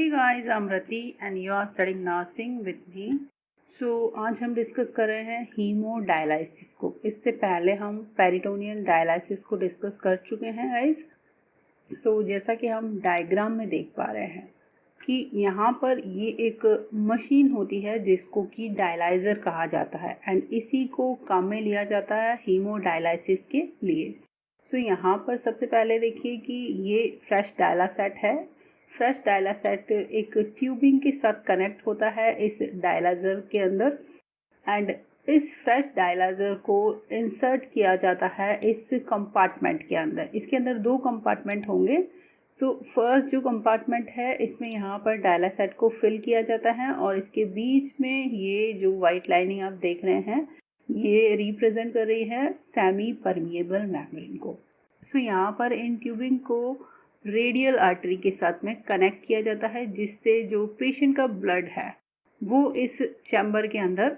Hey guys, I'm Rati and you are studying nursing with me. आज हम discuss कर रहे हैं हीमोडायलाइसिस को। इससे पहले हम पेरिटोनियल डायलाइसिस को डिस्कस कर चुके हैं गाइस। जैसा कि हम डायग्राम में देख पा रहे हैं कि यहाँ पर ये एक मशीन होती है जिसको कि डायलाइज़र कहा जाता है एंड इसी को काम में लिया जाता है हीमोडायलाइसिस के लिए। यहाँ पर सबसे पहले देखिए कि ये फ्रेश डायलासेट है। फ्रेश डायलासेट एक ट्यूबिंग के साथ कनेक्ट होता है इस डायलाइज़र के अंदर एंड इस फ्रेश डायलाइज़र को इंसर्ट किया जाता है इस कंपार्टमेंट के अंदर। इसके अंदर 2 कंपार्टमेंट होंगे। फर्स्ट जो कंपार्टमेंट है इसमें यहाँ पर डायलासेट को फिल किया जाता है और इसके बीच में ये जो वाइट लाइनिंग आप देख रहे हैं ये रिप्रेजेंट कर रही है सेमी परमिएबल मेम्ब्रेन को। यहाँ पर इन ट्यूबिंग को रेडियल आर्टरी के साथ में कनेक्ट किया जाता है जिससे जो पेशेंट का ब्लड है वो इस चैम्बर के अंदर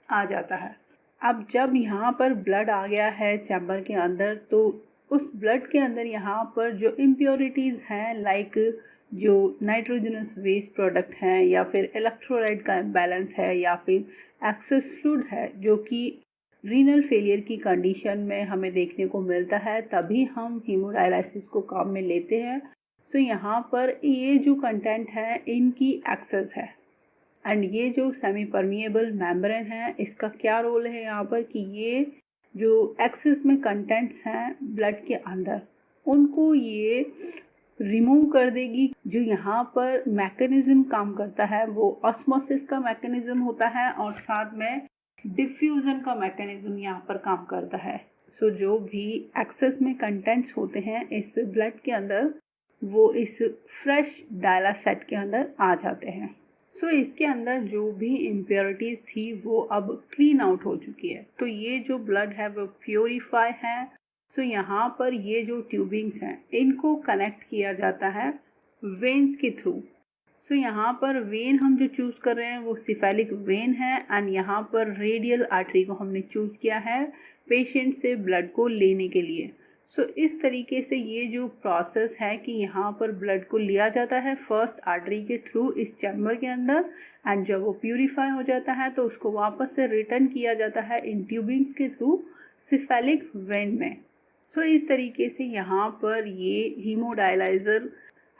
आ जाता है। अब जब यहाँ पर ब्लड आ गया है चैम्बर के अंदर तो उस ब्लड के अंदर यहाँ पर जो इम्प्योरिटीज़ हैं लाइक जो नाइट्रोजनस वेस्ट प्रोडक्ट हैं या फिर इलेक्ट्रोलाइट का इम्बैलेंस है या फिर एक्सेस फ्लूइड है जो कि रीनल फेलियर की कंडीशन में हमें देखने को मिलता है, तभी हम हीमोडायलाइसिस को काम में लेते हैं। यहाँ पर ये जो कंटेंट है इनकी एक्सेस है एंड ये जो सेमी परमिएबल मेम्ब्रेन है इसका क्या रोल है यहाँ पर कि ये जो एक्सेस में कंटेंट्स हैं ब्लड के अंदर उनको ये रिमूव कर देगी। जो यहाँ पर मैकेनिज्म काम करता है वो ऑस्मोसिस का मैकेनिज्म होता है और साथ में डिफ्यूज़न का मैकेनिज्म यहाँ पर काम करता है। जो भी एक्सेस में कंटेंट्स होते हैं इस ब्लड के अंदर वो इस फ्रेश डायलासेट के अंदर आ जाते हैं। इसके अंदर जो भी इम्प्योरिटीज़ थी वो अब क्लीन आउट हो चुकी है। ये जो ब्लड है वो प्योरीफाई है। यहाँ पर ये जो ट्यूबिंग्स हैं इनको कनेक्ट किया जाता है वेन्स के थ्रू। यहाँ पर वेन हम जो चूज़ कर रहे हैं वो सिफेलिक वेन है एंड यहाँ पर रेडियल आर्टरी को हमने चूज़ किया है पेशेंट से ब्लड को लेने के लिए। इस तरीके से ये जो प्रोसेस है कि यहाँ पर ब्लड को लिया जाता है फर्स्ट आर्टरी के थ्रू इस चैम्बर के अंदर एंड जब वो प्यूरीफाई हो जाता है तो उसको वापस से रिटर्न किया जाता है इन ट्यूबिंग्स के थ्रू सिफेलिक वेन में। इस तरीके से यहाँ पर ये हीमोडायलाइज़र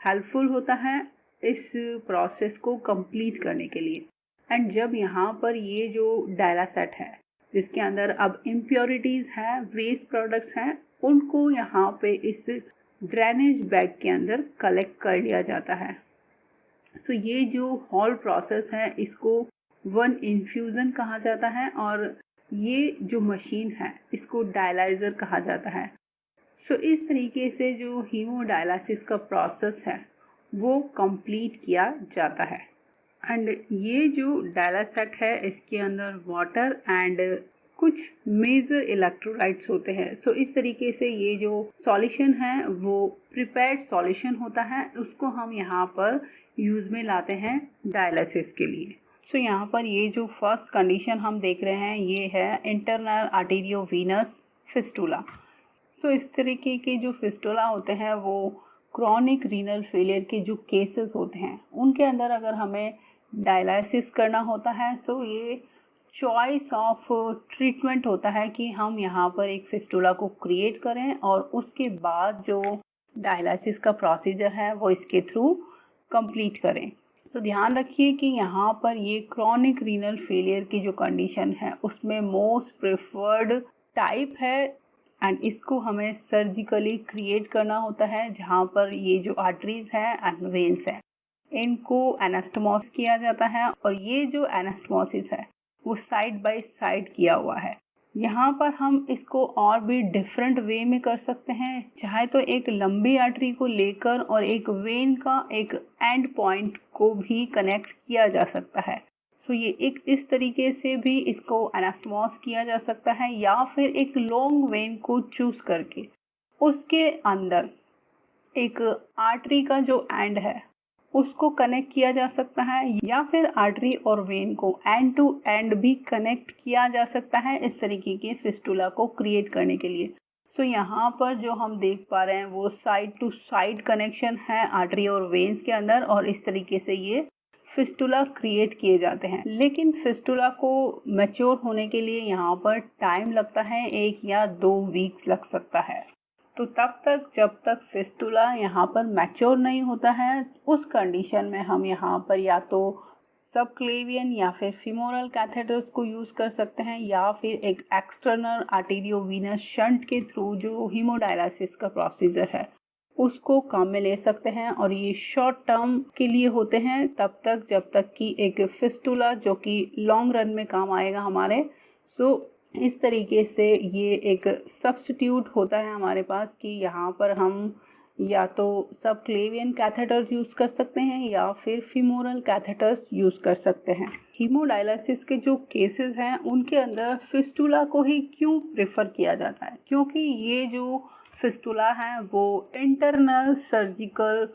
हेल्पफुल होता है इस प्रोसेस को कंप्लीट करने के लिए। एंड जब यहाँ पर ये जो डायलासेट है जिसके अंदर अब इम्प्योरिटीज़ हैं वेस्ट प्रोडक्ट्स हैं उनको यहाँ पे इस ड्रेनेज बैग के अंदर कलेक्ट कर लिया जाता है। ये जो होल प्रोसेस है इसको वन इन्फ्यूज़न कहा जाता है और ये जो मशीन है इसको डायलाइज़र कहा जाता है। इस तरीके से जो हीमोडायलाइसिस का प्रोसेस है वो कंप्लीट किया जाता है। एंड ये जो डायलासेट है इसके अंदर वाटर एंड कुछ मेजर इलेक्ट्रोलाइट्स होते हैं। इस तरीके से ये जो सॉल्यूशन है वो प्रिपेयर्ड सॉल्यूशन होता है, उसको हम यहाँ पर यूज़ में लाते हैं डायलिसिस के लिए। यहाँ पर ये जो फर्स्ट कंडीशन हम देख रहे हैं ये है इंटरनल आर्टेरियोवेनस फिस्टुला। इस तरीके के जो फिस्टुला होते हैं वो क्रॉनिक रीनल फेलियर के जो केसेस होते हैं उनके अंदर अगर हमें डायलाइसिस करना होता है ये चॉइस ऑफ ट्रीटमेंट होता है कि हम यहाँ पर एक फिस्टुला को क्रिएट करें और उसके बाद जो डायलाइसिस का प्रोसीजर है वो इसके थ्रू कंप्लीट करें। ध्यान रखिए कि यहाँ पर ये क्रॉनिक रीनल फेलियर की जो कंडीशन है उसमें मोस्ट प्रेफर्ड टाइप है एंड इसको हमें सर्जिकली क्रिएट करना होता है जहाँ पर ये जो आर्टरीज हैं एंड वेन्स हैं इनको एनास्टमोस किया जाता है और ये जो एनास्टमोसिस है वो साइड बाय साइड किया हुआ है। यहाँ पर हम इसको और भी डिफरेंट वे में कर सकते हैं, चाहे तो एक लंबी आर्टरी को लेकर और एक वेन का एक एंड पॉइंट को भी कनेक्ट किया जा सकता है। ये एक इस तरीके से भी इसको एनास्टमोस किया जा सकता है या फिर एक लॉन्ग वेन को चूज़ करके उसके अंदर एक आर्टरी का जो एंड है उसको कनेक्ट किया जा सकता है या फिर आर्टरी और वेन को एंड टू एंड भी कनेक्ट किया जा सकता है इस तरीके के फिस्टुला को क्रिएट करने के लिए। सो यहाँ पर जो हम देख पा रहे हैं वो साइड टू साइड कनेक्शन है आर्टरी और वेन्स के अंदर, और इस तरीके से ये फिस्टुला क्रिएट किए जाते हैं। लेकिन फिस्टुला को मैच्योर होने के लिए यहाँ पर टाइम लगता है, 1 या 2 वीक्स लग सकता है। तो तब तक जब तक फिस्टुला यहाँ पर मैच्योर नहीं होता है, उस कंडीशन में हम यहाँ पर या तो सबक्लेवियन या फिर फीमोरल कैथेटर्स को यूज़ कर सकते हैं, या फिर एक एक्सटर्नल आर्टेरियोवीनस शंट के थ्रू जो हीमोडायलिसिस का प्रोसीजर है उसको काम में ले सकते हैं। और ये शॉर्ट टर्म के लिए होते हैं, तब तक जब तक कि एक फिस्टुला जो कि लॉन्ग रन में काम आएगा हमारे। सो इस तरीके से ये एक सब्स्टिट्यूट होता है हमारे पास कि यहाँ पर हम या तो सबक्लेवियन कैथेटर्स यूज़ कर सकते हैं या फिर फीमोरल कैथेटर्स यूज़ कर सकते हैं। हीमोडायलिसिस के जो केसेस हैं उनके अंदर फिस्टुला को ही क्यों प्रेफर किया जाता है, क्योंकि ये जो फिस्टुला हैं वो इंटरनल सर्जिकल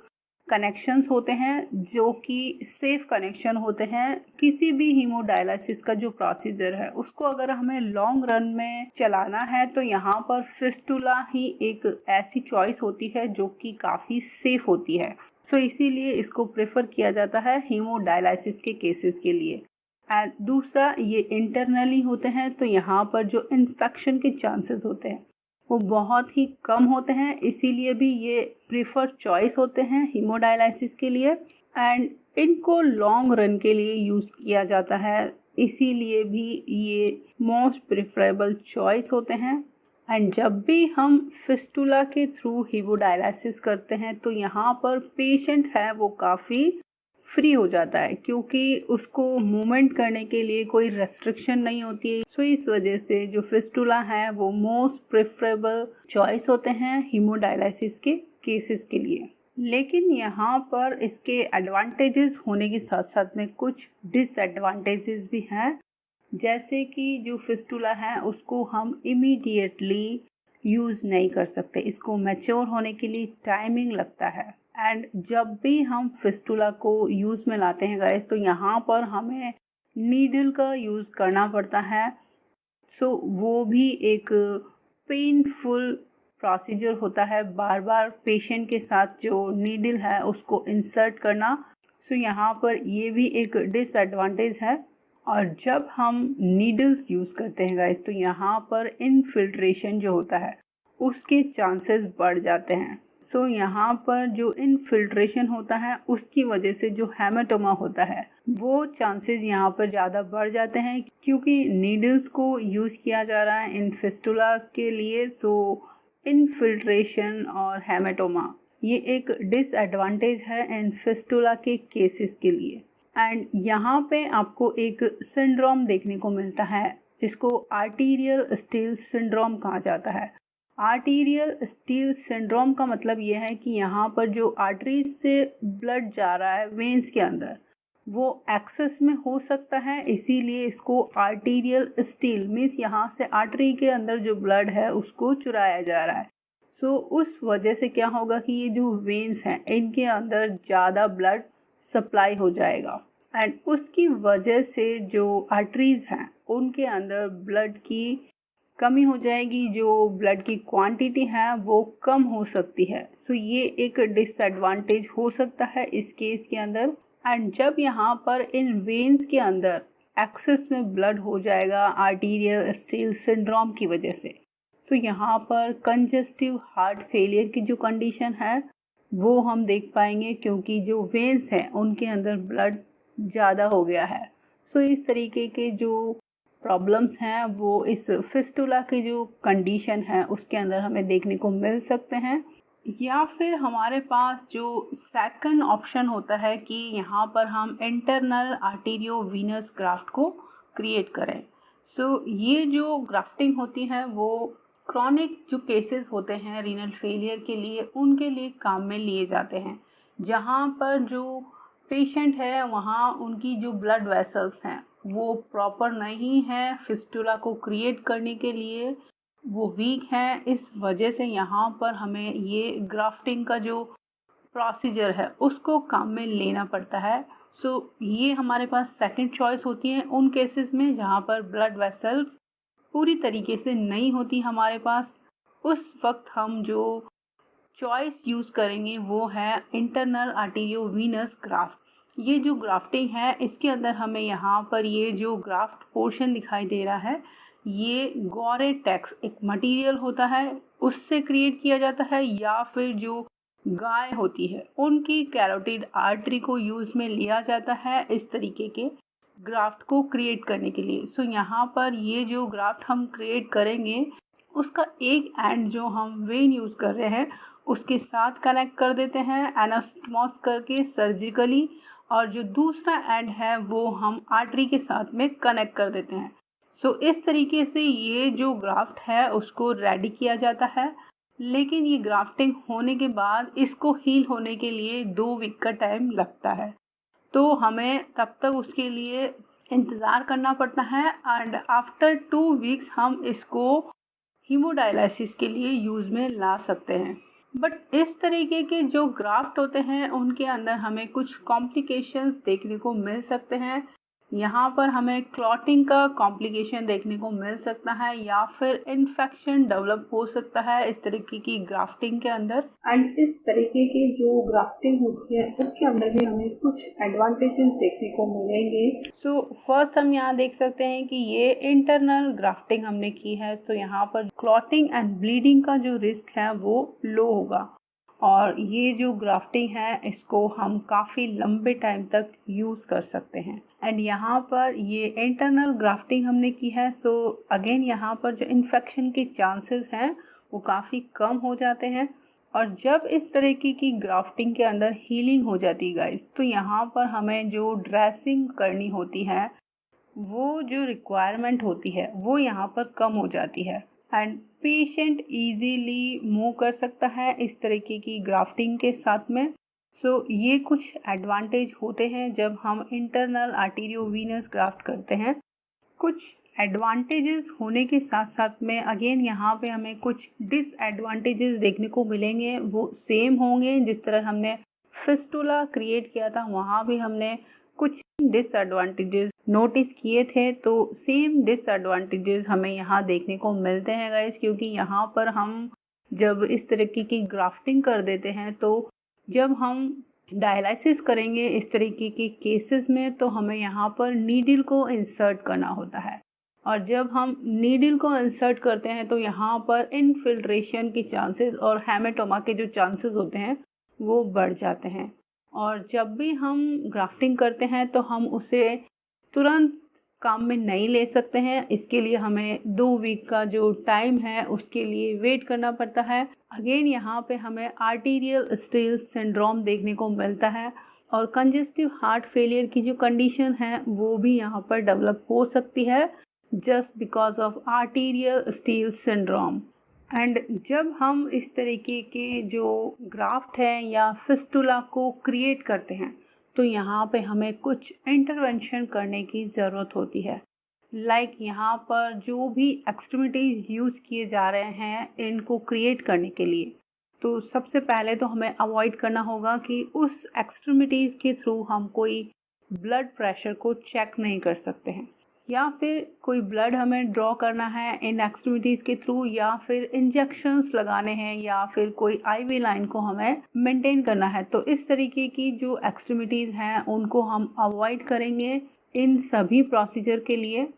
कनेक्शंस होते हैं जो कि सेफ कनेक्शन होते हैं। किसी भी हीमोडायलिसिस का जो प्रोसीजर है उसको अगर हमें लॉन्ग रन में चलाना है तो यहाँ पर फिस्टुला ही एक ऐसी चॉइस होती है जो कि काफ़ी सेफ होती है। सो इसीलिए इसको प्रेफर किया जाता है हीमोडायलिसिस के केसेस के लिए। एंड दूसरा, ये इंटरनली होते हैं तो यहाँ पर जो इन्फेक्शन के चांसेस होते हैं वो बहुत ही कम होते हैं, इसीलिए भी ये प्रेफर चॉइस होते हैं हीमोडायलिसिस के लिए। एंड इनको लॉन्ग रन के लिए यूज़ किया जाता है, इसीलिए भी ये मोस्ट प्रेफरेबल चॉइस होते हैं। एंड जब भी हम फिस्टुला के थ्रू हीमोडायलिसिस करते हैं तो यहाँ पर पेशेंट है वो काफ़ी फ्री हो जाता है, क्योंकि उसको मूवमेंट करने के लिए कोई रेस्ट्रिक्शन नहीं होती है। सो इस वजह से जो फिस्टुला है वो मोस्ट प्रेफरेबल चॉइस होते हैं हीमोडायलिसिस के केसेस के लिए। लेकिन यहाँ पर इसके एडवांटेजेस होने के साथ साथ में कुछ डिसएडवांटेजेस भी हैं, जैसे कि जो फिस्टुला है उसको हम इमीडिएटली यूज़ नहीं कर सकते, इसको मैच्योर होने के लिए टाइमिंग लगता है। एंड जब भी हम फिस्टुला को यूज़ में लाते हैं गाइस तो यहाँ पर हमें नीडल का यूज़ करना पड़ता है। सो वो भी एक पेनफुल प्रोसीजर होता है, बार बार पेशेंट के साथ जो नीडल है उसको इंसर्ट करना। सो यहाँ पर ये भी एक डिसएडवांटेज है। और जब हम नीडल्स यूज़ करते हैं गाइस तो यहाँ पर इनफिल्ट्रेशन जो होता है उसके चांसेस बढ़ जाते हैं। सो यहाँ पर जो इनफिल्ट्रेशन होता है उसकी वजह से जो हेमाटोमा होता है वो चांसेस यहाँ पर ज़्यादा बढ़ जाते हैं, क्योंकि नीडल्स को यूज़ किया जा रहा है इन फिस्टुलास के लिए। सो इनफिल्ट्रेशन और हेमाटोमा ये एक डिसएडवांटेज है इन फिस्टुला के केसेस के लिए। एंड यहाँ पे आपको एक सिंड्रोम देखने को मिलता है जिसको आर्टीरियल स्टील सिंड्रोम कहा जाता है। आर्टीरियल स्टील सिंड्रोम का मतलब ये है कि यहाँ पर जो आर्टरीज से ब्लड जा रहा है वेन्स के अंदर वो एक्सेस में हो सकता है, इसीलिए इसको आर्टीरियल स्टील मीन्स यहाँ से आर्टरी के अंदर जो ब्लड है उसको चुराया जा रहा है। सो उस वजह से क्या होगा कि ये जो वेन्स हैं इनके अंदर ज़्यादा ब्लड सप्लाई हो जाएगा, एंड उसकी वजह से जो आर्टरीज हैं उनके अंदर ब्लड की कमी हो जाएगी, जो ब्लड की क्वांटिटी है वो कम हो सकती है। सो ये एक डिसएडवांटेज हो सकता है इस केस के अंदर। एंड जब यहाँ पर इन वेन्स के अंदर एक्सेस में ब्लड हो जाएगा आर्टीरियल स्टील सिंड्रोम की वजह से, सो यहाँ पर कंजेस्टिव हार्ट फेलियर की जो कंडीशन है वो हम देख पाएंगे, क्योंकि जो वेन्स हैं उनके अंदर ब्लड ज़्यादा हो गया है। सो इस तरीके के जो प्रॉब्लम्स हैं वो इस फिस्टुला की जो कंडीशन है उसके अंदर हमें देखने को मिल सकते हैं। या फिर हमारे पास जो सेकंड ऑप्शन होता है कि यहाँ पर हम इंटरनल आर्टेरियोवीनस ग्राफ्ट को क्रिएट करें। सो ये जो ग्राफ्टिंग होती है वो क्रॉनिक जो केसेस होते हैं रीनल फेलियर के लिए उनके लिए काम में लिए जाते हैं, जहाँ पर जो पेशेंट है वहाँ उनकी जो ब्लड वेसल्स हैं वो प्रॉपर नहीं है फिस्टुला को क्रिएट करने के लिए, वो वीक हैं। इस वजह से यहाँ पर हमें ये ग्राफ्टिंग का जो प्रोसीजर है उसको काम में लेना पड़ता है। सो ये हमारे पास सेकंड चॉइस होती है उन केसेस में जहाँ पर ब्लड वेसल्स पूरी तरीके से नहीं होती हमारे पास। उस वक्त हम जो चॉइस यूज़ करेंगे वो है इंटरनल आर्टेरियोवीनस ग्राफ्ट। ये जो ग्राफ्टिंग है इसके अंदर हमें यहाँ पर ये जो ग्राफ्ट पोर्शन दिखाई दे रहा है, ये गोरेटेक्स एक मटेरियल होता है उससे क्रिएट किया जाता है, या फिर जो गाय होती है उनकी कैरोटिड आर्टरी को यूज़ में लिया जाता है इस तरीके के ग्राफ्ट को क्रिएट करने के लिए। सो यहाँ पर ये जो ग्राफ्ट हम क्रिएट करेंगे उसका एक एंड जो हम वेन यूज़ कर रहे हैं उसके साथ कनेक्ट कर देते हैं एनास्टमोस करके सर्जिकली, और जो दूसरा एंड है वो हम आर्टरी के साथ में कनेक्ट कर देते हैं। सो इस तरीके से ये जो ग्राफ्ट है उसको रेडी किया जाता है। लेकिन ये ग्राफ्टिंग होने के बाद इसको हील होने के लिए 2 वीक का टाइम लगता है, तो हमें तब तक उसके लिए इंतज़ार करना पड़ता है। एंड आफ्टर 2 वीक्स हम इसको हीमोडायलिसिस के लिए यूज़ में ला सकते हैं। बट इस तरीके के जो ग्राफ्ट होते हैं उनके अंदर हमें कुछ कॉम्प्लिकेशंस देखने को मिल सकते हैं। यहाँ पर हमें क्लॉटिंग का कॉम्प्लिकेशन देखने को मिल सकता है, या फिर इन्फेक्शन डेवलप हो सकता है इस तरीके की ग्राफ्टिंग के अंदर। एंड इस तरीके की जो ग्राफ्टिंग होती है उसके अंदर भी हमें कुछ एडवांटेजेस देखने को मिलेंगे। सो फर्स्ट हम यहाँ देख सकते हैं कि ये इंटरनल ग्राफ्टिंग हमने की है, तो यहाँ पर क्लॉटिंग एंड ब्लीडिंग का जो रिस्क है वो लो होगा, और ये जो ग्राफ्टिंग है इसको हम काफ़ी लंबे टाइम तक यूज़ कर सकते हैं। एंड यहाँ पर ये इंटरनल ग्राफ्टिंग हमने की है, सो अगेन यहाँ पर जो इन्फेक्शन के चांसेस हैं वो काफ़ी कम हो जाते हैं। और जब इस तरीके की ग्राफ्टिंग के अंदर हीलिंग हो जाती है गाइस, तो यहाँ पर हमें जो ड्रेसिंग करनी होती है वो जो रिक्वायरमेंट होती है वो यहाँ पर कम हो जाती है, एंड पेशेंट इजीली मूव कर सकता है इस तरीके की ग्राफ्टिंग के साथ में। सो ये कुछ एडवांटेज होते हैं जब हम इंटरनल आर्टेरियोवीनस ग्राफ्ट करते हैं। कुछ एडवांटेजेस होने के साथ साथ में अगेन यहाँ पे हमें कुछ डिसएडवांटेजेस देखने को मिलेंगे, वो सेम होंगे जिस तरह हमने फिस्टुला क्रिएट किया था वहाँ भी हमने कुछ डिसएडवांटेजेस नोटिस किए थे, तो सेम डिसएडवांटेजेस हमें यहाँ देखने को मिलते हैं गाइस। क्योंकि यहाँ पर हम जब इस तरीके की ग्राफ्टिंग कर देते हैं तो जब हम डायलिसिस करेंगे इस तरीके के केसेस में तो हमें यहाँ पर नीडल को इंसर्ट करना होता है, और जब हम नीडल को इंसर्ट करते हैं तो यहाँ पर इनफिल्ट्रेशन के चांसेस और हेमेटोमा के जो चांसेस होते हैं वो बढ़ जाते हैं। और जब भी हम ग्राफ्टिंग करते हैं तो हम उसे तुरंत काम में नहीं ले सकते हैं, इसके लिए हमें 2 वीक का जो टाइम है उसके लिए वेट करना पड़ता है। अगेन यहाँ पे हमें आर्टीरियल स्टील सिंड्रोम देखने को मिलता है, और कंजेस्टिव हार्ट फेलियर की जो कंडीशन है वो भी यहाँ पर डेवलप हो सकती है just because of arterial steel syndrome. And जब हम इस तरीके के जो ग्राफ्ट है या फिस्टुला को क्रिएट करते हैं तो यहाँ पे हमें कुछ इंटरवेंशन करने की ज़रूरत होती है। लाइक यहाँ पर जो भी एक्सट्रीमिटीज़ यूज़ किए जा रहे हैं इनको क्रिएट करने के लिए, तो सबसे पहले तो हमें अवॉइड करना होगा कि उस एक्सट्रीमिटीज़ के थ्रू हम कोई ब्लड प्रेशर को चेक नहीं कर सकते हैं, या फिर कोई ब्लड हमें ड्रॉ करना है इन एक्सट्रीमिटीज़ के थ्रू, या फिर इंजेक्शंस लगाने हैं, या फिर कोई आईवी लाइन को हमें मेंटेन करना है। तो इस तरीके की जो एक्सट्रीमिटीज़ हैं उनको हम अवॉइड करेंगे इन सभी प्रोसीजर के लिए।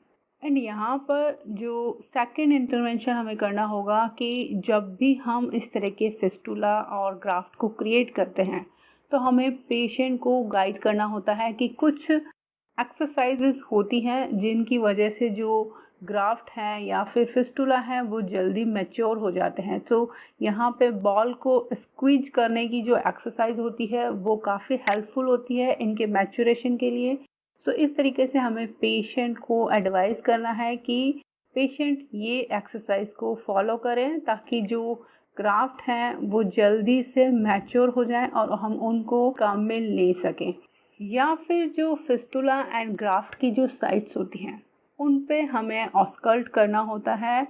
एंड यहाँ पर जो सेकंड इंटरवेंशन हमें करना होगा कि जब भी हम इस तरह के फिस्टुला और ग्राफ्ट को क्रिएट करते हैं तो हमें पेशेंट को गाइड करना होता है कि कुछ एक्सरसाइजेस होती हैं जिनकी वजह से जो ग्राफ्ट है या फिर फिस्टुला है वो जल्दी मैच्योर हो जाते हैं। तो यहाँ पे बॉल को स्क्वीज करने की जो एक्सरसाइज होती है वो काफ़ी हेल्पफुल होती है इनके मैच्योरेशन के लिए। सो इस तरीके से हमें पेशेंट को एडवाइस करना है कि पेशेंट ये एक्सरसाइज को फॉलो करें ताकि जो ग्राफ्ट हैं वो जल्दी से मैच्योर हो जाएं और हम उनको काम में ले सकें। या फिर जो फिस्टुला एंड ग्राफ्ट की जो साइट्स होती हैं उन पे हमें ऑस्कल्ट करना होता है,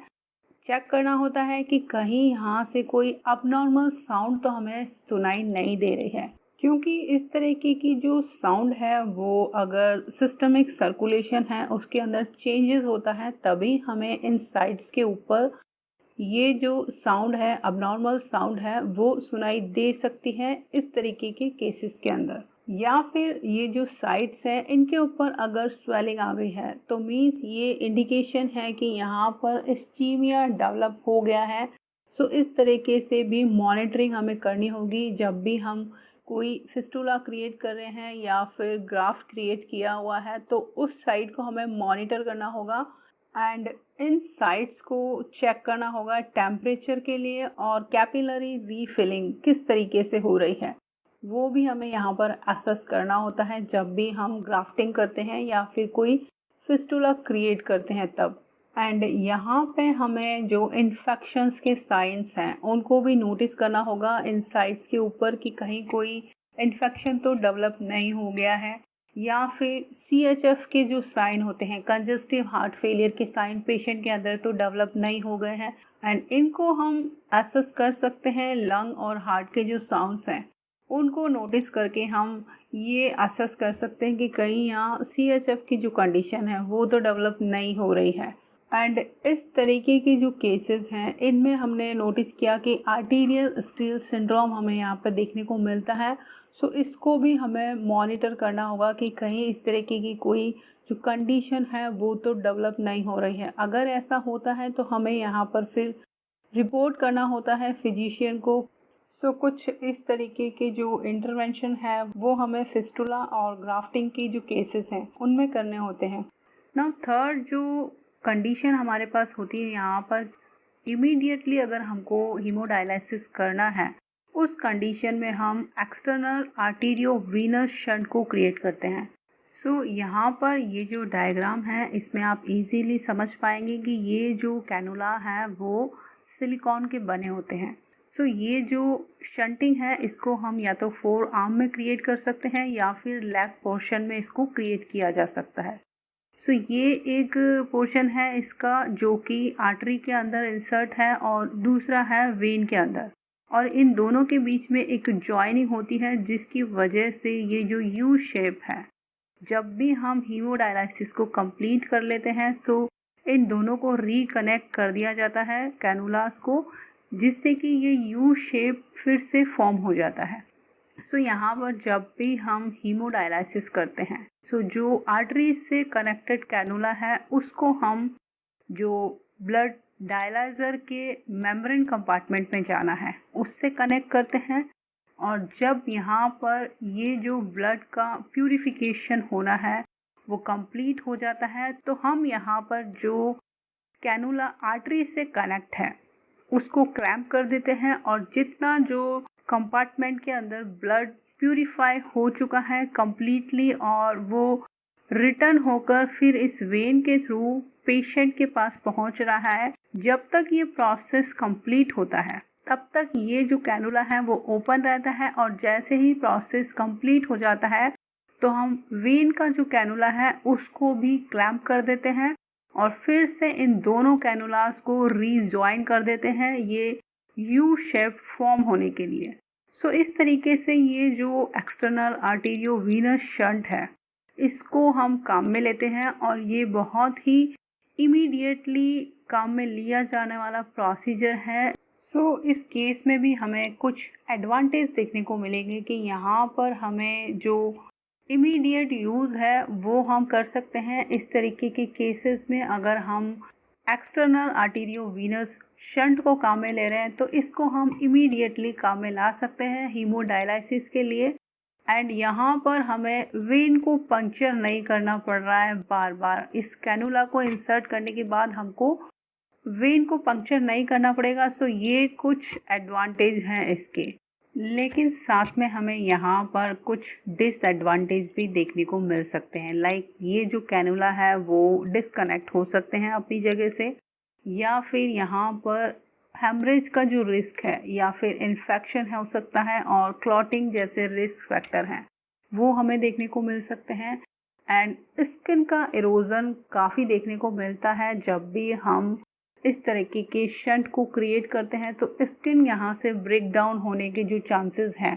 चेक करना होता है कि कहीं यहाँ से कोई अबनॉर्मल साउंड तो हमें सुनाई नहीं दे रही है, क्योंकि इस तरीके की जो साउंड है वो अगर सिस्टमिक सर्कुलेशन है उसके अंदर चेंजेस होता है तभी हमें इन साइट्स के ऊपर ये जो साउंड है, अबनॉर्मल साउंड है, वो सुनाई दे सकती है इस तरीके के केसेस के अंदर। या फिर ये जो साइट्स हैं इनके ऊपर अगर स्वेलिंग आ गई है तो मीन्स ये इंडिकेशन है कि यहाँ पर इस्चीमिया डेवलप हो गया है। सो इस तरीके से भी मॉनिटरिंग हमें करनी होगी जब भी हम कोई फिस्टुला क्रिएट कर रहे हैं या फिर ग्राफ्ट क्रिएट किया हुआ है, तो उस साइट को हमें मॉनिटर करना होगा एंड इन साइट्स को चेक करना होगा टेम्परेचर के लिए और कैपिलरी रीफिलिंग किस तरीके से हो रही है, वो भी हमें यहाँ पर असेस करना होता है जब भी हम ग्राफ्टिंग करते हैं या फिर कोई फिस्टुला क्रिएट करते हैं तब। एंड यहाँ पे हमें जो इन्फेक्शंस के साइंस हैं उनको भी नोटिस करना होगा इन साइट्स के ऊपर कि कहीं कोई इन्फेक्शन तो डेवलप नहीं हो गया है, या फिर CHF के जो साइन होते हैं, कंजस्टिव हार्ट फेलियर के साइन पेशेंट के अंदर तो डेवलप नहीं हो गए हैं। एंड इनको हम असेस कर सकते हैं लंग और हार्ट के जो साउंड्स हैं उनको नोटिस करके हम ये असेस कर सकते हैं कि कहीं यहाँ CHF की जो कंडीशन है वो तो डेवलप नहीं हो रही है। एंड इस तरीके के जो केसेस हैं इनमें हमने नोटिस किया कि आर्टीरियल स्टील सिंड्रोम हमें यहाँ पर देखने को मिलता है। सो इसको भी हमें मॉनिटर करना होगा कि कहीं इस तरीके की कोई जो कंडीशन है वो तो डेवलप नहीं हो रही है। अगर ऐसा होता है तो हमें यहाँ पर फिर रिपोर्ट करना होता है फिजिशियन को। सो कुछ इस तरीके के जो इंटरवेंशन है वो हमें फिस्टुला और ग्राफ्टिंग की जो केसेस हैं उनमें करने होते हैं। नाउ थर्ड जो कंडीशन हमारे पास होती है यहाँ पर, इमीडिएटली अगर हमको हीमोडायलिसिस करना है उस कंडीशन में हम एक्सटर्नल आर्टेरियोवीनस शंट को क्रिएट करते हैं। सो यहाँ पर ये जो डायग्राम है इसमें आप इजीली समझ पाएंगे कि ये जो कैनुला है वो सिलिकॉन के बने होते हैं। सो ये जो शंटिंग है इसको हम या तो फोर आर्म में क्रिएट कर सकते हैं या फिर लेग पोर्शन में इसको क्रिएट किया जा सकता है। सो ये एक पोर्शन है इसका जो कि आर्टरी के अंदर इंसर्ट है और दूसरा है वेन के अंदर, और इन दोनों के बीच में एक जॉइनिंग होती है जिसकी वजह से ये जो यू शेप है, जब भी हम हीमोडायलिसिस को कंप्लीट कर लेते हैं तो इन दोनों को रिकनेक्ट कर दिया जाता है कैनुलास को, जिससे कि ये यू शेप फिर से फॉर्म हो जाता है। सो यहाँ पर जब भी हम हीमोडायलिसिस करते हैं सो जो आर्टरी से कनेक्टेड कैनुला है उसको हम जो ब्लड डायलाइजर के मेम्ब्रेन कंपार्टमेंट में जाना है उससे कनेक्ट करते हैं, और जब यहाँ पर ये जो ब्लड का प्यूरिफिकेशन होना है वो कंप्लीट हो जाता है तो हम यहाँ पर जो कैनुला आर्टरी से कनेक्ट है उसको क्लैम्प कर देते हैं, और जितना जो कंपार्टमेंट के अंदर ब्लड प्यूरिफाई हो चुका है कंप्लीटली और वो रिटर्न होकर फिर इस वेन के थ्रू पेशेंट के पास पहुंच रहा है, जब तक ये प्रोसेस कंप्लीट होता है तब तक ये जो कैनुला है वो ओपन रहता है, और जैसे ही प्रोसेस कंप्लीट हो जाता है तो हम वेन का जो कैनुला है उसको भी क्लैम्प कर देते हैं और फिर से इन दोनों कैनुलास को रीजॉइन कर देते हैं ये यू शेप फॉर्म होने के लिए। सो इस तरीके से ये जो एक्सटर्नल आर्टेरियोवीनस शंट है इसको हम काम में लेते हैं, और ये बहुत ही इमीडिएटली काम में लिया जाने वाला प्रोसीजर है। सो इस केस में भी हमें कुछ एडवांटेज देखने को मिलेंगे कि यहाँ पर हमें जो इमीडिएट यूज़ है वो हम कर सकते हैं। इस तरीके के केसेस में अगर हम एक्सटर्नल आर्टेरियोवीनस शंट को काम में ले रहे हैं तो इसको हम इमीडिएटली काम में ला सकते हैं हीमोडायलिसिस के लिए। एंड यहाँ पर हमें वेन को पंक्चर नहीं करना पड़ रहा है बार बार, इस कैनुला को इंसर्ट करने के बाद हमको वेन को पंक्चर नहीं करना पड़ेगा। सो ये कुछ एडवांटेज हैं इसके, लेकिन साथ में हमें यहाँ पर कुछ डिसएडवांटेज भी देखने को मिल सकते हैं। लाइक ये जो कैनुला है वो डिस्कनेक्ट हो सकते हैं अपनी जगह से, या फिर यहाँ पर हेमरेज का जो रिस्क है या फिर इन्फेक्शन हो सकता है, और क्लॉटिंग जैसे रिस्क फैक्टर हैं वो हमें देखने को मिल सकते हैं। एंड स्किन का इरोजन काफ़ी देखने को मिलता है जब भी हम इस तरीके के शंट को क्रिएट करते हैं, तो स्किन यहाँ से ब्रेक डाउन होने के जो चांसेस हैं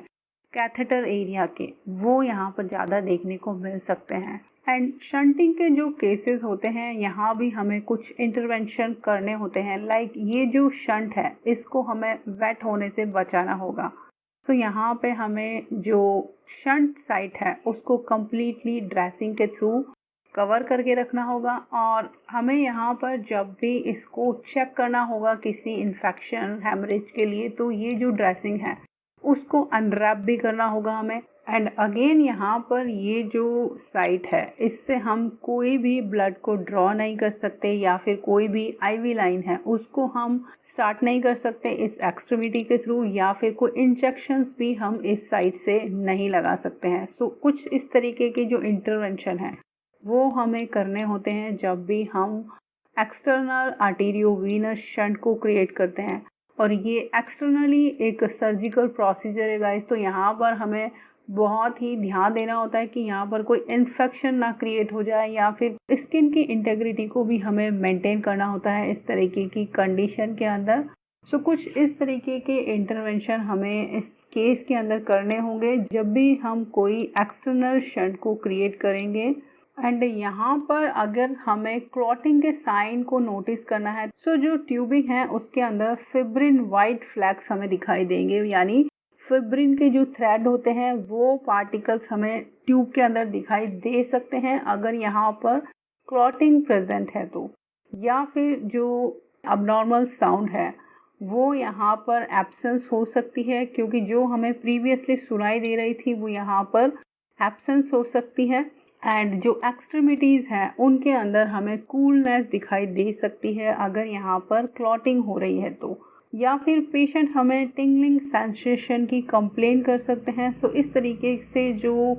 कैथेटर एरिया के, वो यहाँ पर ज़्यादा देखने को मिल सकते हैं। एंड शंटिंग के जो केसेस होते हैं, यहाँ भी हमें कुछ इंटरवेंशन करने होते हैं। लाइक ये जो शंट है, इसको हमें वेट होने से बचाना होगा। तो यहाँ पे हमें जो शंट साइट है उसको कम्प्लीटली ड्रेसिंग के थ्रू कवर करके रखना होगा। और हमें यहाँ पर जब भी इसको चेक करना होगा किसी इन्फेक्शन हेमरेज के लिए, तो ये जो ड्रेसिंग है उसको अनरैप भी करना होगा हमें। एंड अगेन यहाँ पर ये जो साइट है, इससे हम कोई भी ब्लड को ड्रॉ नहीं कर सकते, या फिर कोई भी आईवी लाइन है उसको हम स्टार्ट नहीं कर सकते इस एक्सट्रीमिटी के थ्रू, या फिर कोई इंजेक्शंस भी हम इस साइट से नहीं लगा सकते हैं। सो कुछ इस तरीके के जो इंटरवेंशन है वो हमें करने होते हैं जब भी हम एक्सटर्नल आर्टेरियोवेनस शंट को क्रिएट करते हैं। और ये एक्सटर्नली एक सर्जिकल प्रोसीजर है गाइस, तो यहाँ पर हमें बहुत ही ध्यान देना होता है कि यहाँ पर कोई इन्फेक्शन ना क्रिएट हो जाए, या फिर स्किन की इंटेग्रिटी को भी हमें मेंटेन करना होता है इस तरीके की कंडीशन के अंदर। सो कुछ इस तरीके के इंटरवेंशन हमें इस केस के अंदर करने होंगे जब भी हम कोई एक्सटर्नल शंट को क्रिएट करेंगे। एंड यहाँ पर अगर हमें क्लॉटिंग के साइन को नोटिस करना है, सो जो ट्यूबिंग है उसके अंदर फिब्रिन वाइट फ्लैग्स हमें दिखाई देंगे, यानी फिब्रिन के जो थ्रेड होते हैं वो पार्टिकल्स हमें ट्यूब के अंदर दिखाई दे सकते हैं अगर यहाँ पर क्लॉटिंग प्रेजेंट है तो। या फिर जो अबनॉर्मल साउंड है वो यहाँ पर एब्सेंस हो सकती है, क्योंकि जो हमें प्रीवियसली सुनाई दे रही थी वो यहाँ पर एब्सेंस हो सकती है। एंड जो एक्सट्रीमिटीज़ हैं उनके अंदर हमें कूलनेस दिखाई दे सकती है अगर यहाँ पर क्लॉटिंग हो रही है तो। या फिर पेशेंट हमें टिंगलिंग सेंसेशन की कंप्लेन कर सकते हैं। सो इस तरीके से जो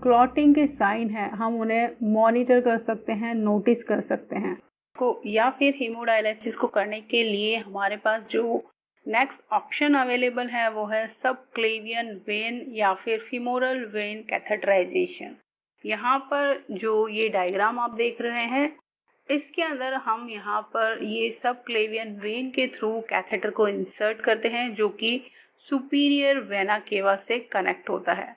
क्लॉटिंग के साइन हैं हम उन्हें मॉनिटर कर सकते हैं, नोटिस कर सकते हैं को। या फिर हीमोडायलिसिस को करने के लिए हमारे पास जो नेक्स्ट ऑप्शन अवेलेबल है वो है सबक्लेवियन वेन या फिर फीमोरल वेन कैथेटराइजेशन। यहाँ पर जो ये डायग्राम आप देख रहे हैं, इसके अंदर हम यहाँ पर ये सबक्लेवियन वेन के थ्रू कैथेटर को इंसर्ट करते हैं जो कि सुपीरियर वेना केवा से कनेक्ट होता है।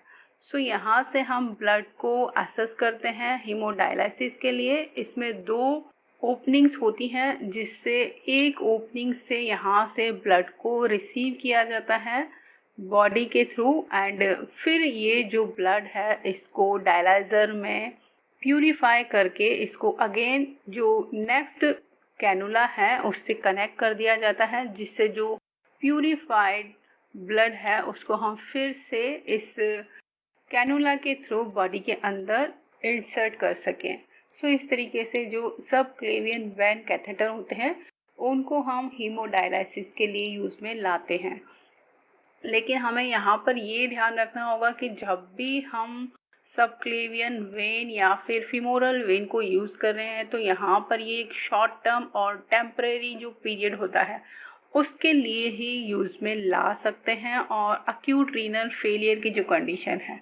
सो यहाँ से हम ब्लड को असेस करते हैं हीमोडायलिसिस के लिए। इसमें 2 ओपनिंग्स होती हैं, जिससे एक ओपनिंग से यहाँ से ब्लड को रिसीव किया जाता है बॉडी के थ्रू। एंड फिर ये जो ब्लड है इसको डायलाइजर में प्यूरिफाई करके इसको अगेन जो नेक्स्ट कैनुला है उससे कनेक्ट कर दिया जाता है, जिससे जो प्यूरिफाइड ब्लड है उसको हम फिर से इस कैनुला के थ्रू बॉडी के अंदर इंसर्ट कर सकें। सो इस तरीके से जो सबक्लेवियन वेन कैथेटर होते हैं उनको हम हीमोडायलिसिस के लिए यूज़ में लाते हैं। लेकिन हमें यहाँ पर ये ध्यान रखना होगा कि जब भी हम सबक्लेवियन वेन या फिर फीमोरल वेन को यूज़ कर रहे हैं तो यहाँ पर ये एक शॉर्ट टर्म और टेम्परेरी जो पीरियड होता है उसके लिए ही यूज़ में ला सकते हैं, और अक्यूट रीनल फेलियर की जो कंडीशन है।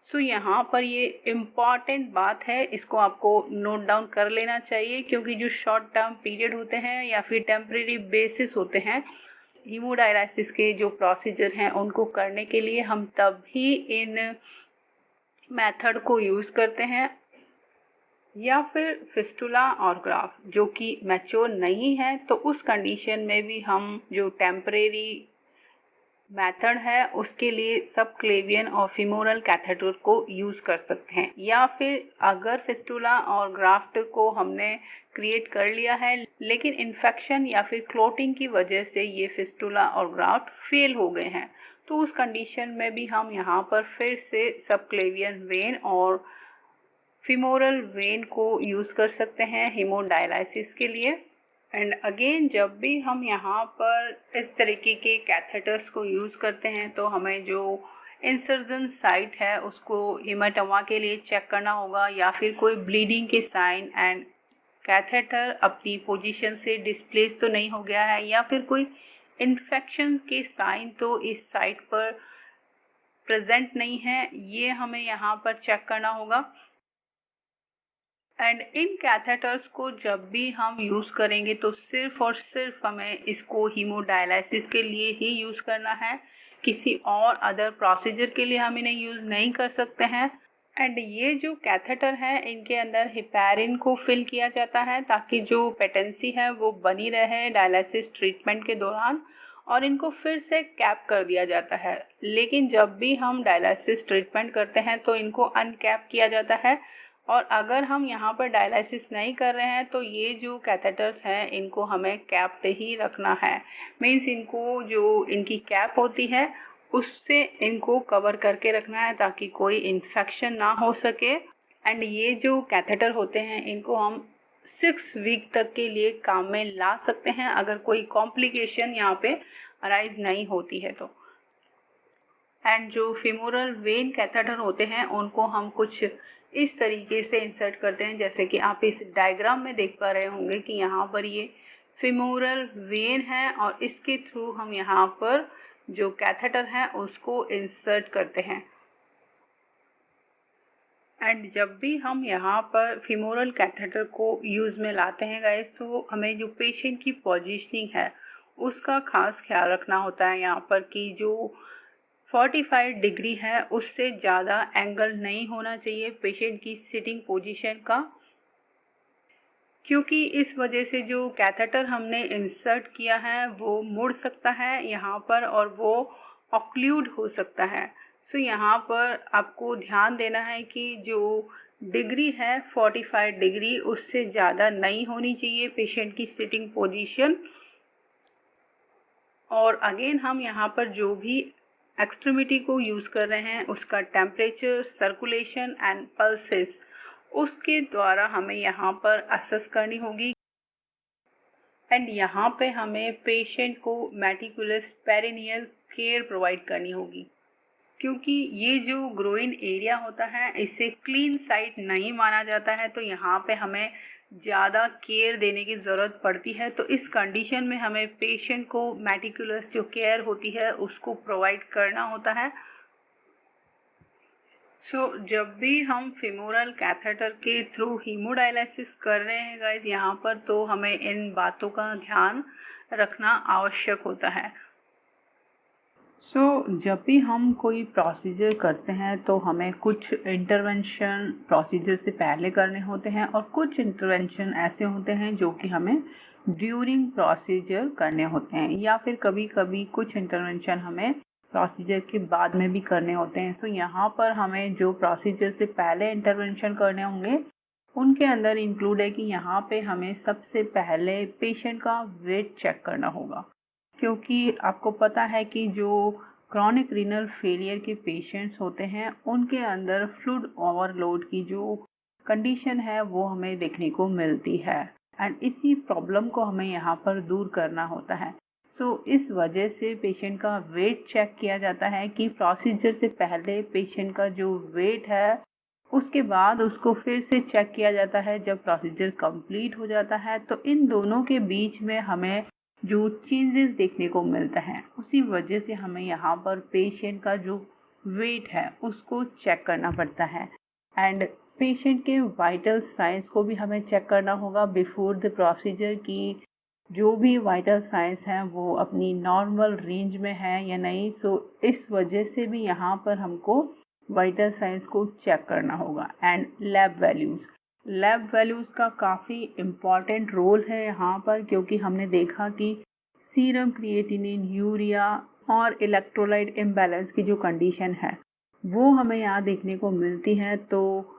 सो यहाँ पर ये इम्पॉर्टेंट बात है, इसको आपको नोट डाउन कर लेना चाहिए, क्योंकि जो शॉर्ट टर्म पीरियड होते हैं या फिर टेम्परेरी बेसिस होते हैं हीमोडायलिसिस के जो प्रोसीजर हैं उनको करने के लिए हम तब ही इन मेथड को यूज़ करते हैं। या फिर फिस्टुला और ग्राफ्ट जो कि मैच्योर नहीं है, तो उस कंडीशन में भी हम जो टेम्परेरी मेथड है उसके लिए सबक्लेवियन और फीमोरल कैथेटर को यूज़ कर सकते हैं। या फिर अगर फिस्टुला और ग्राफ्ट को हमने क्रिएट कर लिया है लेकिन इन्फेक्शन या फिर क्लोटिंग की वजह से ये फिस्टुला और ग्राफ्ट फेल हो गए हैं, तो उस कंडीशन में भी हम यहाँ पर फिर से सबक्लेवियन वेन और फीमोरल वेन को यूज़ कर सकते हैं हीमोडायलिसिस के लिए। एंड अगेन जब भी हम यहाँ पर इस तरीके के कैथेटर्स को यूज़ करते हैं तो हमें जो इंसर्जन साइट है उसको हेमाटोमा के लिए चेक करना होगा, या फिर कोई ब्लीडिंग के साइन एंड कैथेटर अपनी पोजीशन से डिस्प्लेस तो नहीं हो गया है, या फिर कोई इन्फेक्शन के साइन तो इस साइट पर प्रेजेंट नहीं है, ये हमें यहाँ पर चेक करना होगा। एंड इन कैथेटर्स को जब भी हम यूज़ करेंगे तो सिर्फ और सिर्फ हमें इसको हीमोडायलिसिस के लिए ही यूज़ करना है। किसी और अदर प्रोसीजर के लिए हम इन्हें यूज़ नहीं कर सकते हैं। एंड ये जो कैथेटर है इनके अंदर हेपारिन को फिल किया जाता है ताकि जो पेटेंसी है वो बनी रहे डायलिसिस ट्रीटमेंट के दौरान, और इनको फिर से कैप कर दिया जाता है। लेकिन जब भी हम डायलिसिस ट्रीटमेंट करते हैं तो इनको अनकैप किया जाता है, और अगर हम यहाँ पर डायलिसिस नहीं कर रहे हैं तो ये जो कैथेटर्स हैं इनको हमें कैप पे ही रखना है। मीन्स इनको जो इनकी कैप होती है उससे इनको कवर करके रखना है ताकि कोई इन्फेक्शन ना हो सके। एंड ये जो कैथेटर होते हैं इनको हम 6 वीक तक के लिए काम में ला सकते हैं अगर कोई कॉम्प्लिकेशन यहाँ पे अराइज नहीं होती है तो। एंड जो फीमोरल वेन कैथेटर होते हैं उनको हम कुछ इस तरीके से इंसर्ट करते हैं, जैसे कि आप इस डायग्राम में देख पा रहे होंगे कि यहाँ पर ये फीमोरल वेन है और इसके थ्रू हम यहाँ पर जो कैथेटर है उसको इंसर्ट करते हैं। एंड जब भी हम यहाँ पर फीमोरल कैथेटर को यूज़ में लाते हैं गाइस, तो हमें जो पेशेंट की पोजीशनिंग है उसका खास ख्याल रखना होता है यहाँ पर कि जो 45 डिग्री है उससे ज़्यादा एंगल नहीं होना चाहिए पेशेंट की सिटिंग पोजीशन का, क्योंकि इस वजह से जो कैथेटर हमने इंसर्ट किया है वो मुड़ सकता है यहाँ पर और वो ऑक्लूड हो सकता है। सो यहाँ पर आपको ध्यान देना है कि जो डिग्री है 45 डिग्री उससे ज़्यादा नहीं होनी चाहिए पेशेंट की सिटिंग पोजीशन। और अगेन हम यहाँ पर जो भी एक्सट्रीमिटी को यूज़ कर रहे हैं उसका टेम्परेचर, सर्कुलेशन एंड पल्सेस उसके द्वारा हमें यहाँ पर असेस करनी होगी। एंड यहाँ पे हमें पेशेंट को मेटिकुलस पेरिनियल केयर प्रोवाइड करनी होगी, क्योंकि ये जो ग्रोइन एरिया होता है इसे क्लीन साइट नहीं माना जाता है, तो यहाँ पे हमें ज़्यादा केयर देने की ज़रूरत पड़ती है। तो इस कंडीशन में हमें पेशेंट को मेटिकुलस जो केयर होती है उसको प्रोवाइड करना होता है। जब भी हम फीमोरल कैथेटर के थ्रू हीमोडायलिसिस कर रहे हैं गाइज यहाँ पर, तो हमें इन बातों का ध्यान रखना आवश्यक होता है। जब भी हम कोई प्रोसीजर करते हैं तो हमें कुछ इंटरवेंशन प्रोसीजर से पहले करने होते हैं और कुछ इंटरवेंशन ऐसे होते हैं जो कि हमें ड्यूरिंग प्रोसीजर करने होते हैं, या फिर कभी कभी कुछ इंटरवेंशन हमें प्रोसीजर के बाद में भी करने होते हैं। यहाँ पर हमें जो प्रोसीजर से पहले इंटरवेंशन करने होंगे उनके अंदर इंक्लूड है कि यहाँ पे हमें सबसे पहले पेशेंट का वेट चेक करना होगा, क्योंकि आपको पता है कि जो क्रॉनिक रीनल फेलियर के पेशेंट्स होते हैं उनके अंदर फ्लूइड ओवरलोड की जो कंडीशन है वो हमें देखने को मिलती है, एंड इसी प्रॉब्लम को हमें यहाँ पर दूर करना होता है। इस वजह से पेशेंट का वेट चेक किया जाता है कि प्रोसीजर से पहले पेशेंट का जो वेट है उसके बाद उसको फिर से चेक किया जाता है जब प्रोसीजर कंप्लीट हो जाता है। तो इन दोनों के बीच में हमें जो चेंजेस देखने को मिलता है उसी वजह से हमें यहाँ पर पेशेंट का जो वेट है उसको चेक करना पड़ता है। एंड पेशेंट के वाइटल साइंस को भी हमें चेक करना होगा बिफोर द प्रोसीजर की जो भी वाइटल साइंस हैं वो अपनी नॉर्मल रेंज में है या नहीं। इस वजह से भी यहाँ पर हमको वाइटल साइंस को चेक करना होगा। एंड लैब वैल्यूज़ का काफ़ी इम्पॉर्टेंट रोल है यहाँ पर, क्योंकि हमने देखा कि सीरम क्रिएटिनिन, यूरिया और इलेक्ट्रोलाइट इम्बैलेंस की जो कंडीशन है वो हमें यहाँ देखने को मिलती है। तो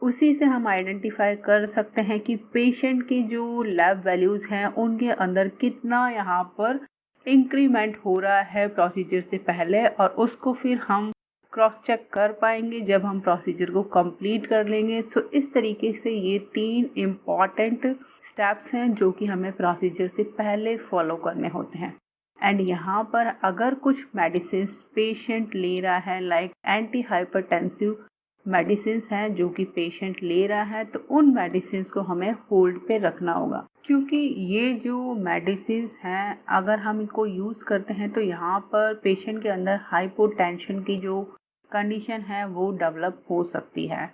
उसी से हम आइडेंटिफाई कर सकते हैं कि पेशेंट की जो लैब वैल्यूज़ हैं उनके अंदर कितना यहाँ पर इंक्रीमेंट हो रहा है प्रोसीजर से पहले, और उसको फिर हम क्रॉस चेक कर पाएंगे जब हम प्रोसीजर को कंप्लीट कर लेंगे। इस तरीके से ये 3 इम्पॉर्टेंट स्टेप्स हैं जो कि हमें प्रोसीजर से पहले फॉलो करने होते हैं। एंड यहाँ पर अगर कुछ मेडिसिन पेशेंट ले रहा है लाइक एंटी हाइपरटेंसिव मेडिसिन हैं जो कि पेशेंट ले रहा है, तो उन मेडिसिन को हमें होल्ड पे रखना होगा, क्योंकि ये जो मेडिसिन हैं अगर हम इनको यूज़ करते हैं तो यहाँ पर पेशेंट के अंदर हाइपोटेंशन की जो कंडीशन है वो डेवलप हो सकती है।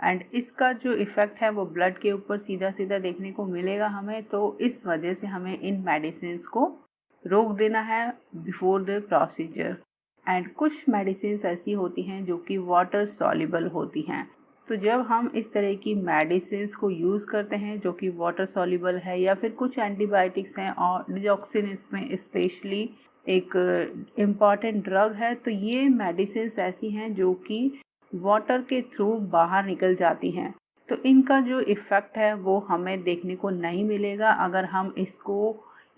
एंड इसका जो इफ़ेक्ट है वो ब्लड के ऊपर सीधा सीधा देखने को मिलेगा हमें। तो इस वजह से हमें इन मेडिसिन को रोक देना है बिफोर द प्रोसीजर। एंड कुछ मेडिसिन ऐसी होती हैं जो कि वाटर सॉल्युबल होती हैं। तो जब हम इस तरह की मेडिसिन को यूज़ करते हैं जो कि वाटर सॉल्युबल है, या फिर कुछ एंटीबायोटिक्स हैं और डिजॉक्सिन इसमें स्पेशली एक इम्पॉर्टेंट ड्रग है, तो ये मेडिसिन ऐसी हैं जो कि वाटर के थ्रू बाहर निकल जाती हैं। तो इनका जो इफ़ेक्ट है वो हमें देखने को नहीं मिलेगा अगर हम इसको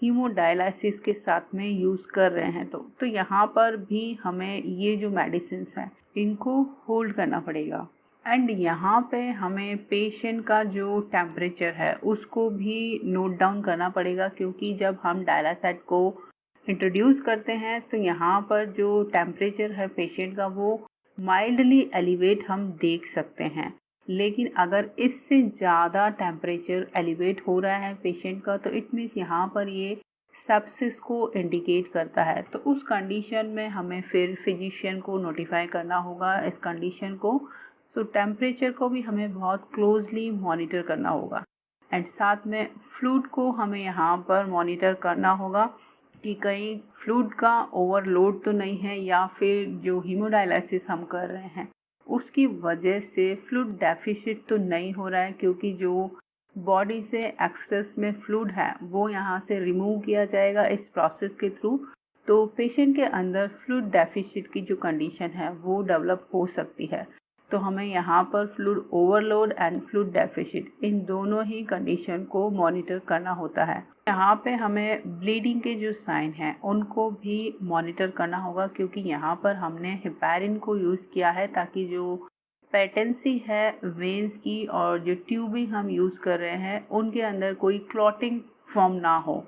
हीमोडायलिसिस के साथ में यूज़ कर रहे हैं। तो यहाँ पर भी हमें ये जो मेडिसिन हैं इनको होल्ड करना पड़ेगा। एंड यहाँ पे हमें पेशेंट का जो टेम्परेचर है उसको भी नोट डाउन करना पड़ेगा, क्योंकि जब हम डायलासाइड को इंट्रोड्यूस करते हैं तो यहाँ पर जो टेम्परेचर है पेशेंट का वो माइल्डली एलिवेट हम देख सकते हैं। लेकिन अगर इससे ज़्यादा टेम्परेचर एलिवेट हो रहा है पेशेंट का, तो इट मीन्स यहाँ पर ये सेप्सिस को इंडिकेट करता है। तो उस कंडीशन में हमें फिर फिजिशियन को नोटिफाई करना होगा इस कंडीशन को। सो टेम्परेचर को भी हमें बहुत क्लोजली मॉनिटर करना होगा। एंड साथ में फ्लूइड को हमें यहाँ पर मॉनिटर करना होगा कि कहीं फ्लूइड का ओवरलोड तो नहीं है, या फिर जो हीमोडायलिसिस हम कर रहे हैं उसकी वजह से फ्लूइड डेफिशिट तो नहीं हो रहा है, क्योंकि जो बॉडी से एक्सेस में फ्लूइड है वो यहाँ से रिमूव किया जाएगा इस प्रोसेस के थ्रू। तो पेशेंट के अंदर फ्लूइड डेफिशिट की जो कंडीशन है वो डेवलप हो सकती है। तो हमें यहाँ पर fluid overload and fluid deficit in दोनों ही कंडीशन को मॉनिटर करना होता है। यहाँ पे हमें ब्लीडिंग के जो साइन हैं उनको भी मॉनिटर करना होगा, क्योंकि यहाँ पर हमने हेपारिन को यूज़ किया है ताकि जो पेटेंसी है वेन्स की और जो ट्यूबिंग हम यूज़ कर रहे हैं उनके अंदर कोई क्लॉटिंग फॉर्म ना हो।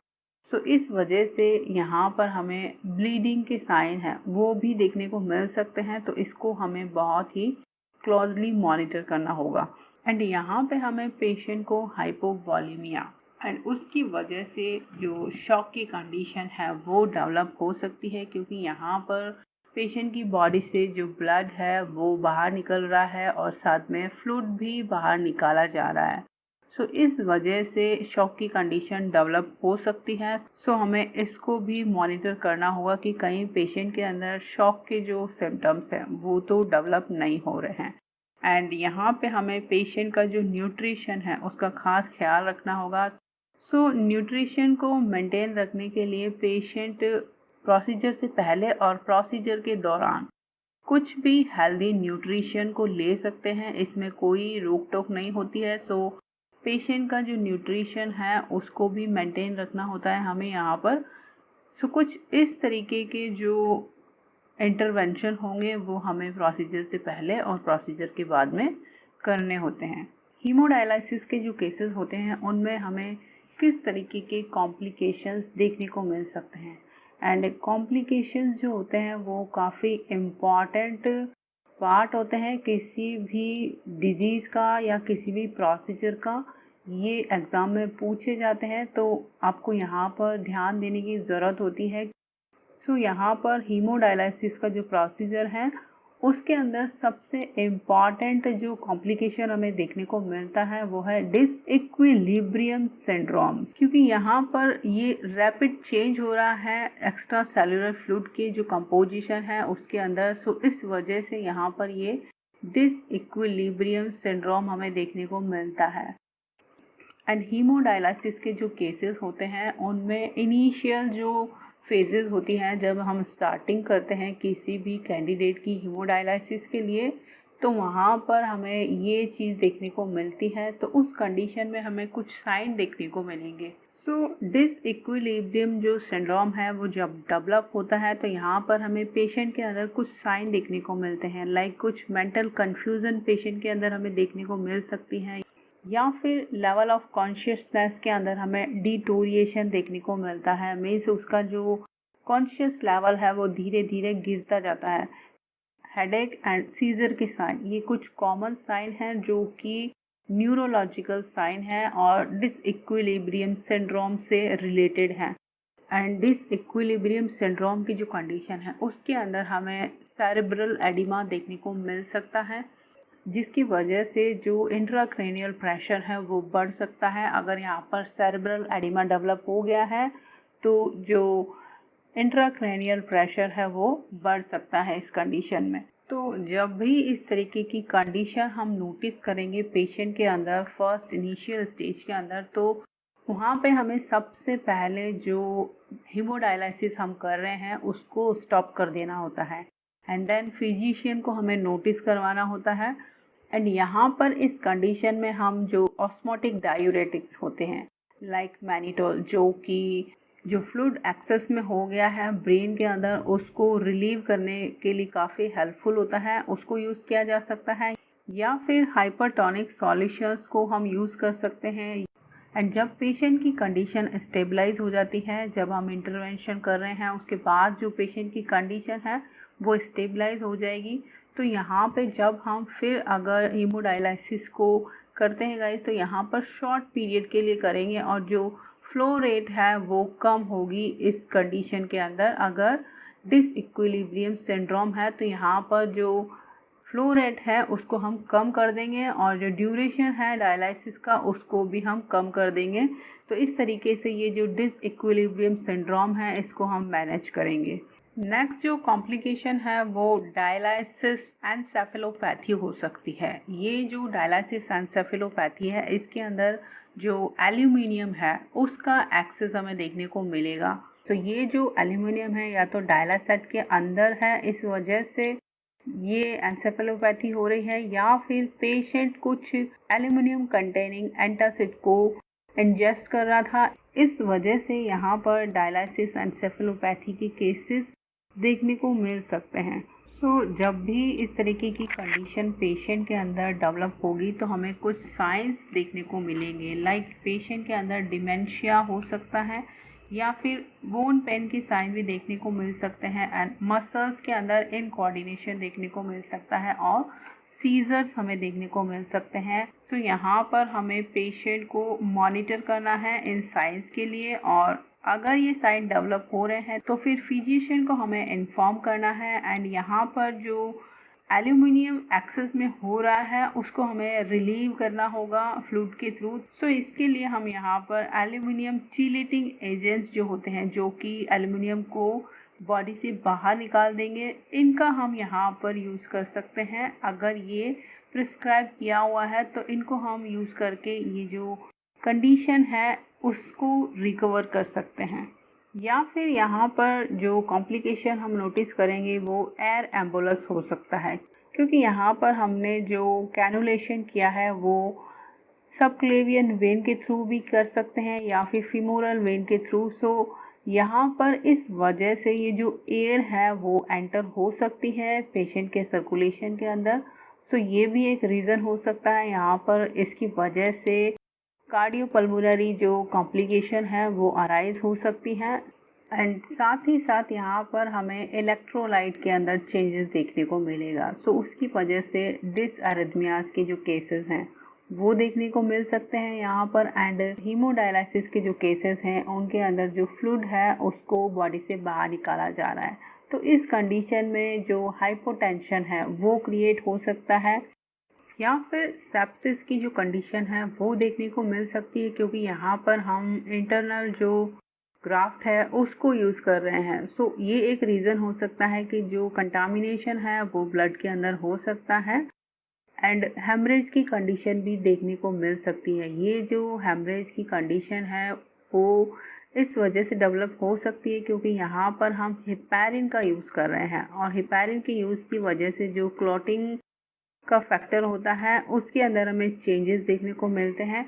सो इस वजह से यहाँ पर हमें ब्लीडिंग के साइन हैं वो भी देखने को मिल सकते हैं। तो इसको हमें बहुत ही क्लोजली मॉनिटर करना होगा। एंड यहाँ पे हमें पेशेंट को हाइपोवॉलीमिया एंड उसकी वजह से जो शॉक की कंडीशन है वो डेवलप हो सकती है, क्योंकि यहाँ पर पेशेंट की बॉडी से जो ब्लड है वो बाहर निकल रहा है और साथ में फ्लूइड भी बाहर निकाला जा रहा है। सो इस वजह से शॉक की कंडीशन डेवलप हो सकती है। सो हमें इसको भी मॉनिटर करना होगा कि कहीं पेशेंट के अंदर शॉक के जो सिम्टम्स हैं वो तो डेवलप नहीं हो रहे हैं। एंड यहाँ पे हमें पेशेंट का जो न्यूट्रिशन है उसका खास ख्याल रखना होगा। सो न्यूट्रिशन को मेंटेन रखने के लिए पेशेंट प्रोसीजर से पहले और प्रोसीजर के दौरान कुछ भी हेल्दी न्यूट्रिशन को ले सकते हैं, इसमें कोई रोक टोक नहीं होती है। सो पेशेंट का जो न्यूट्रिशन है उसको भी मेंटेन रखना होता है हमें यहाँ पर। सो कुछ इस तरीके के जो इंटरवेंशन होंगे वो हमें प्रोसीजर से पहले और प्रोसीजर के बाद में करने होते हैं। हीमोडायलिसिस के जो केसेस होते हैं उनमें हमें किस तरीके के कॉम्प्लिकेशंस देखने को मिल सकते हैं। एंड कॉम्प्लिकेशंस जो होते हैं वो काफ़ी इम्पॉर्टेंट पार्ट होते हैं किसी भी डिजीज़ का या किसी भी प्रोसीजर का। ये एग्ज़ाम में पूछे जाते हैं, तो आपको यहाँ पर ध्यान देने की ज़रूरत होती है। सो यहाँ पर हीमोडायलिसिस का जो प्रोसीजर है उसके अंदर सबसे इम्पॉर्टेंट जो कॉम्प्लिकेशन हमें देखने को मिलता है वो है डिसइक्विलिब्रियम सिंड्रोम, क्योंकि यहाँ पर ये रैपिड चेंज हो रहा है एक्स्ट्रा सेलुलर फ्लूइड की जो कंपोजिशन है उसके अंदर। सो इस वजह से यहाँ पर ये डिसइक्विलिब्रियम सिंड्रोम हमें देखने को मिलता है। एंड हीमोडायलिसिस के जो केसेस होते हैं उनमें इनिशियल जो फेजेस होती हैं जब हम स्टार्टिंग करते हैं किसी भी कैंडिडेट की हीमोडायलिसिस के लिए, तो वहाँ पर हमें ये चीज़ देखने को मिलती है। तो उस कंडीशन में हमें कुछ साइन देखने को मिलेंगे। सो डिसइक्विलिब्रियम जो सिंड्रोम है वो जब डेवलप होता है तो यहाँ पर हमें पेशेंट के अंदर कुछ साइन देखने को मिलते हैं, लाइक कुछ मेंटल कन्फ्यूज़न पेशेंट के अंदर हमें देखने को मिल सकती हैं, या फिर लेवल ऑफ कॉन्शियसनेस के अंदर हमें डिटोरिएशन देखने को मिलता है। मीन्स उसका जो कॉन्शियस लेवल है वो धीरे धीरे गिरता जाता है। हेडेक एंड सीजर के साइन ये कुछ कॉमन साइन हैं जो कि न्यूरोलॉजिकल साइन है और डिसइक्विलिब्रियम सिंड्रोम से रिलेटेड हैं। एंड डिसइक्विलिब्रियम सिंड्रोम की जो कंडीशन है उसके अंदर हमें सेरेब्रल एडिमा देखने को मिल सकता है, जिसकी वजह से जो इंट्राक्रैनियल प्रेशर है वो बढ़ सकता है। अगर यहाँ पर सेरेब्रल एडिमा डेवलप हो गया है तो जो इंट्राक्रैनियल प्रेशर है वो बढ़ सकता है इस कंडीशन में। तो जब भी इस तरीके की कंडीशन हम नोटिस करेंगे पेशेंट के अंदर फर्स्ट इनिशियल स्टेज के अंदर, तो वहाँ पे हमें सबसे पहले जो हीमोडायलिसिस हम कर रहे हैं उसको स्टॉप कर देना होता है एंड देन फिजिशियन को हमें नोटिस करवाना होता है। एंड यहाँ पर इस कंडीशन में हम जो ऑस्मोटिक डायूरेटिक्स होते हैं लाइक मैनिटोल, जो कि जो फ्लूइड एक्सेस में हो गया है ब्रेन के अंदर, उसको रिलीव करने के लिए काफ़ी हेल्पफुल होता है, उसको यूज़ किया जा सकता है। या फिर हाइपरटोनिक सॉल्यूशंस को हम यूज़ कर सकते हैं। एंड जब पेशेंट की कंडीशन स्टेबलाइज हो जाती है, जब हम इंटरवेंशन कर रहे हैं उसके बाद जो पेशेंट की कंडीशन है वो स्टेबलाइज हो जाएगी, तो यहाँ पे जब हम फिर अगर हीमोडायलिसिस को करते हैं गाइस, तो यहाँ पर शॉर्ट पीरियड के लिए करेंगे और जो फ्लो रेट है वो कम होगी इस कंडीशन के अंदर। अगर डिसइक्विलिब्रियम सिंड्रोम है तो यहाँ पर जो फ्लो रेट है उसको हम कम कर देंगे और जो ड्यूरेशन है डायलिसिस का उसको भी हम कम कर देंगे। तो इस तरीके से ये जो डिसइक्विलिब्रियम सिंड्रोम है इसको हम मैनेज करेंगे। नेक्स्ट जो कॉम्प्लिकेशन है वो डायलिसिस एन्सेफेलोपैथी हो सकती है। ये जो डायलिसिस एन्सेफेलोपैथी है इसके अंदर जो एल्यूमिनियम है उसका एक्सेस हमें देखने को मिलेगा। तो ये जो एल्यूमिनियम है या तो डायलासाइट के अंदर है, इस वजह से ये एन्सेफेलोपैथी हो रही है, या फिर पेशेंट कुछ एल्यूमिनियम कंटेनिंग एंटासिड को इंजेस्ट कर रहा था, इस वजह से यहाँ पर डायलिसिस एन्सेफेलोपैथी के केसेस देखने को मिल सकते हैं। जब भी इस तरीके की कंडीशन पेशेंट के अंदर डेवलप होगी तो हमें कुछ साइंस देखने को मिलेंगे, लाइक पेशेंट के अंदर डिमेंशिया हो सकता है या फिर बोन पेन की साइन भी देखने को मिल सकते हैं एंड मसल्स के अंदर इनकोऑर्डिनेशन देखने को मिल सकता है और सीजर्स हमें देखने को मिल सकते हैं। यहाँ पर हमें पेशेंट को मॉनिटर करना है इन साइंस के लिए, और अगर ये साइन डेवलप हो रहे हैं तो फिर फिजिशियन को हमें इन्फॉर्म करना है एंड यहाँ पर जो एल्यूमिनियम एक्सेस में हो रहा है उसको हमें रिलीव करना होगा फ्लूइड के थ्रू। इसके लिए हम यहाँ पर एल्यूमिनियम चीलेटिंग एजेंट्स जो होते हैं, जो कि एल्यूमिनियम को बॉडी से बाहर निकाल देंगे, इनका हम यहाँ पर यूज़ कर सकते हैं। अगर ये प्रिस्क्राइब किया हुआ है तो इनको हम यूज़ करके ये जो कंडीशन है उसको रिकवर कर सकते हैं। या फिर यहाँ पर जो कॉम्प्लिकेशन हम नोटिस करेंगे वो एयर एम्बुलस हो सकता है, क्योंकि यहाँ पर हमने जो कैनुलेशन किया है वो सबक्लेवियन वेन के थ्रू भी कर सकते हैं या फिर फीमोरल वेन के थ्रू। यहाँ पर इस वजह से ये जो एयर है वो एंटर हो सकती है पेशेंट के सर्कुलेशन के अंदर। ये भी एक रीज़न हो सकता है यहाँ पर, इसकी वजह से कार्डियोपल्मोनरी जो कॉम्प्लिकेशन है वो अराइज हो सकती हैं। एंड साथ ही साथ यहाँ पर हमें इलेक्ट्रोलाइट के अंदर चेंजेस देखने को मिलेगा। उसकी वजह से डिसअरिथमियाज के जो केसेस हैं वो देखने को मिल सकते हैं यहाँ पर। एंड हीमोडायलिसिस के जो केसेस हैं उनके अंदर जो फ्लूइड है उसको बॉडी से बाहर निकाला जा रहा है, तो इस कंडीशन में जो हाइपोटेंशन है वो क्रिएट हो सकता है, या फिर सेप्सिस की जो कंडीशन है वो देखने को मिल सकती है, क्योंकि यहाँ पर हम इंटरनल जो ग्राफ्ट है उसको यूज़ कर रहे हैं। ये एक रीज़न हो सकता है कि जो कंटामिनेशन है वो ब्लड के अंदर हो सकता है। एंड हेमरेज की कंडीशन भी देखने को मिल सकती है। ये जो हेमरेज की कंडीशन है वो इस वजह से डेवलप हो सकती है क्योंकि यहाँ पर हम हेपेरिन का यूज़ कर रहे हैं, और हेपेरिन के यूज़ की वजह से जो क्लॉटिंग का फैक्टर होता है उसके अंदर हमें चेंजेस देखने को मिलते हैं।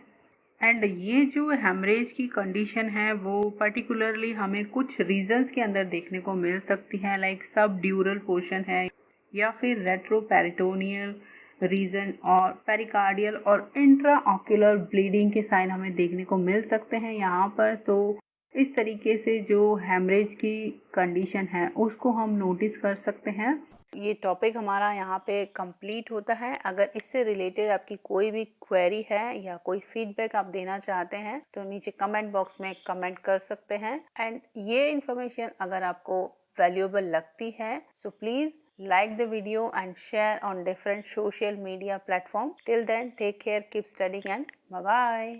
एंड ये जो हेमरेज की कंडीशन है वो पर्टिकुलरली हमें कुछ रीजन्स के अंदर देखने को मिल सकती है, लाइक सब ड्यूरल पोर्शन है या फिर रेट्रोपेरिटोनियल रीजन और पेरिकार्डियल और इंट्राऑक्यूलर ब्लीडिंग के साइन हमें देखने को मिल सकते हैं यहाँ पर। तो इस तरीके से जो हेमरेज की कंडीशन है उसको हम नोटिस कर सकते हैं। ये टॉपिक हमारा यहाँ पे कंप्लीट होता है। अगर इससे रिलेटेड आपकी कोई भी क्वेरी है या कोई फीडबैक आप देना चाहते हैं तो नीचे कमेंट बॉक्स में कमेंट कर सकते हैं। एंड ये इन्फॉर्मेशन अगर आपको वैल्यूएबल लगती है so please like the video and share on different social media platforms. Till then, take care, keep studying, and bye bye.